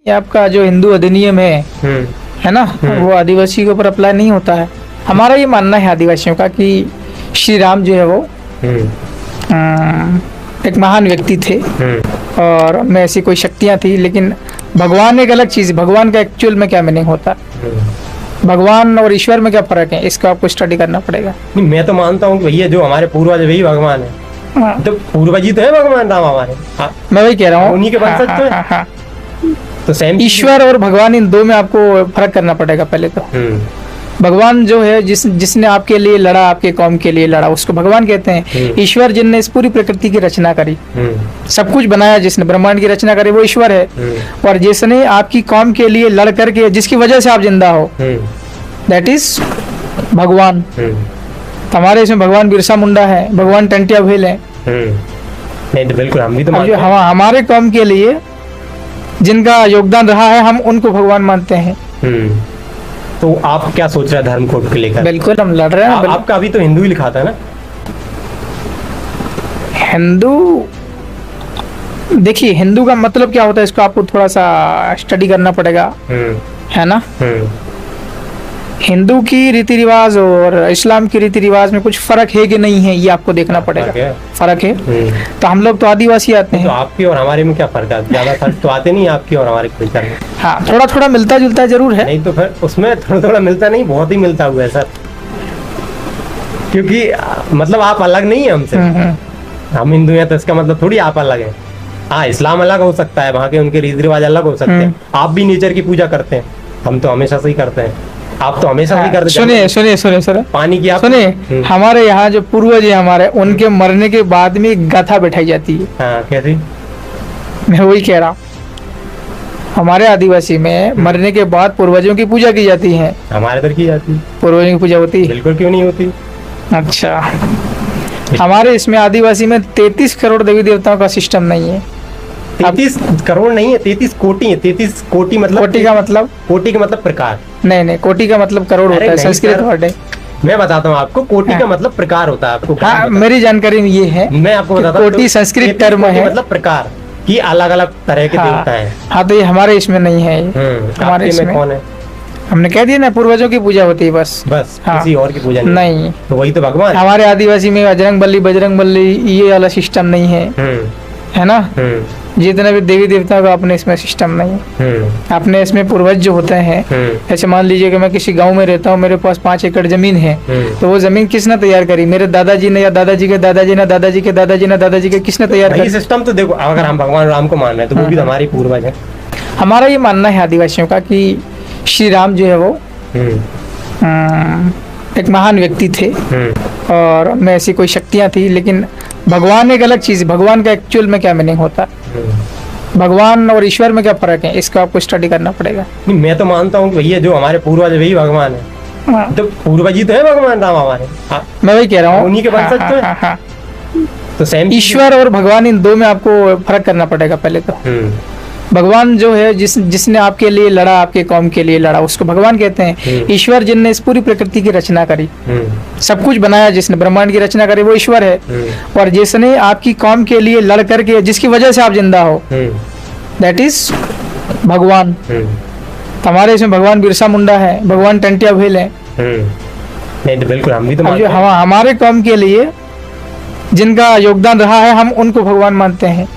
ये आपका जो हिंदू अधिनियम है ना, वो आदिवासी के ऊपर अप्लाई नहीं होता है। हमारा ये मानना है आदिवासियों का कि श्री राम जो है वो एक महान व्यक्ति थे और उनमें ऐसी कोई शक्तियां थी, लेकिन भगवान एक अलग चीज। भगवान का एक्चुअल में क्या मीनिंग होता है, भगवान और ईश्वर में क्या फर्क है, इसको आपको स्टडी करना पड़ेगा। मैं तो मानता हूँ कि भैया जो हमारे पूर्वज है वही भगवान है। तो पूर्वज ही तो है भगवान राम हमारे। मैं वही कह रहा हूँ, उन्हीं के वंशज तो है। तो सेम ईश्वर और भगवान, इन दो में आपको फर्क करना पड़ेगा पहले तो। भगवान जो है जिसने आपके लिए लड़ा, आपके कौम के लिए लड़ा, उसको भगवान कहते हैं। ईश्वर जिनने इस पूरी प्रकृति की रचना करी, सब कुछ बनाया, जिसने ब्रह्मांड की रचना करी, वो ईश्वर है। और जिसने आपकी कौम के लिए लड़ करके, जिसकी वजह से आप जिंदा हो, दैट इज भगवान। हमारे इसमें भगवान बिरसा मुंडा है, भगवान टंटिया भेल है। नहीं तो बिल्कुल हम भी तो मानते हैं। हमारे कौम के लिए जिनका योगदान रहा है, हम उनको भगवान मानते हैं। तो आप क्या सोच रहे हैं धर्म कोड को लेकर? बिल्कुल हम लड़ रहे हैं। आपका अभी तो हिंदू ही लिखा था ना? हिंदू, देखिए हिंदू का मतलब क्या होता है, इसको आपको थोड़ा सा स्टडी करना पड़ेगा, है ना। हिंदू की रीति रिवाज और इस्लाम की रीति रिवाज में कुछ फर्क है कि नहीं है, ये आपको देखना पड़ेगा। फर्क है। तो हम लोग तो आदिवासी आते हैं। तो आपकी और हमारे में क्या फर्क है? ज्यादा फर्क तो आते नहीं आपकी और हमारे कल्चर में। हाँ, थोड़ा थोड़ा मिलता जुलता जरूर है। नहीं तो फिर उसमें थोड़ा थोड़ा मिलता नहीं, बहुत ही मिलता हुआ है सर। क्योंकि मतलब आप अलग नहीं है हमसे। हम हिंदू हैं तो इसका मतलब थोड़ी आप अलग है। हाँ, इस्लाम अलग हो सकता है, वहाँ के उनके रीति रिवाज अलग हो सकते हैं। आप भी नेचर की पूजा करते हैं, हम तो हमेशा से ही करते हैं। आप तो हमेशा ही करते। सुनिए सर, पानी की आप सुनिए, हमारे यहाँ जो पूर्वज है हमारे, उनके मरने के बाद में एक गाथा बैठाई जाती है। हाँ, कैसी? मैं वही कह रहा हूँ, हमारे आदिवासी में मरने के बाद पूर्वजों की पूजा की जाती है। हमारे इधर की जाती है। पूर्वजों की पूजा होती है? बिल्कुल, क्यों नहीं होती। अच्छा, हमारे इसमें आदिवासी में 33 करोड़ देवी देवताओं का सिस्टम नहीं है। 33 करोड़ नहीं है, 33 कोटि है। 33 कोटि मतलब, कोटि का मतलब? कोटि का मतलब प्रकार। नहीं, कोटि का मतलब करोड़ होता है, संस्कृत वर्ड है। मैं बताता हूँ आपको, कोटि का मतलब प्रकार होता है। आपको हाँ, मेरी जानकारी में ये है। मैं आपको बताता हूँ, कोटि संस्कृत टर्म है, मतलब प्रकार की अलग अलग तरह के देवता है। हाँ, तो ये हमारे इसमें नहीं है। हमारे इसमें कौन है? हमने कह दिया ना, पूर्वजों की पूजा होती है बस। किसी और की पूजा नहीं। तो वही तो भगवान। हमारे आदिवासी में बजरंग बली ये वाला सिस्टम नहीं है, है ना। जितने भी देवी देवताओं का अपने इसमें सिस्टम नहीं है। अपने इसमें पूर्वज जो होते हैं, ऐसे मान लीजिए कि मैं किसी गांव में रहता हूँ, मेरे पास 5 एकड़ जमीन है, तो वो जमीन किसने तैयार करी? मेरे दादाजी ने, या दादाजी के दादाजी ने, दादाजी के दादाजी ने, दादाजी के, किसने तैयार करी? सिस्टम तो देखो, अगर हम भगवान राम को मान रहे हैं तो वो भी हमारे पूर्वज है। हमारा ये मानना है आदिवासियों का कि श्री राम जो है वो एक महान व्यक्ति थे और उनमें ऐसी कोई शक्तियां थी, लेकिन भगवान एक अलग चीज। भगवान का एक्चुअल में क्या मीनिंग होता है, भगवान और ईश्वर में क्या फर्क है, इसको आपको स्टडी करना पड़ेगा। मैं तो मानता हूँ कि भैया जो हमारे पूर्वज है वही भगवान है। तो पूर्वज ही तो है भगवान राम हमारे। मैं वही कह रहा हूँ, उन्हीं के वंशज तो है। तो सेम ईश्वर और भगवान, इन दो में आपको फर्क करना पड़ेगा पहले तो। भगवान जो है जिसने आपके लिए लड़ा, आपके कौम के लिए लड़ा, उसको भगवान कहते हैं। ईश्वर जिनने इस पूरी प्रकृति की रचना करी, सब कुछ बनाया, जिसने ब्रह्मांड की रचना करी, वो ईश्वर है। और जिसने आपकी कौम के लिए लड़ करके, जिसकी वजह से आप जिंदा हो, दैट इज भगवान। हमारे इसमें भगवान बिरसा मुंडा है, भगवान टंटिया भेल है। नहीं तो बिल्कुल हम भी तो मानते हैं। हमारे कौम के लिए जिनका योगदान रहा है, हम उनको भगवान मानते हैं।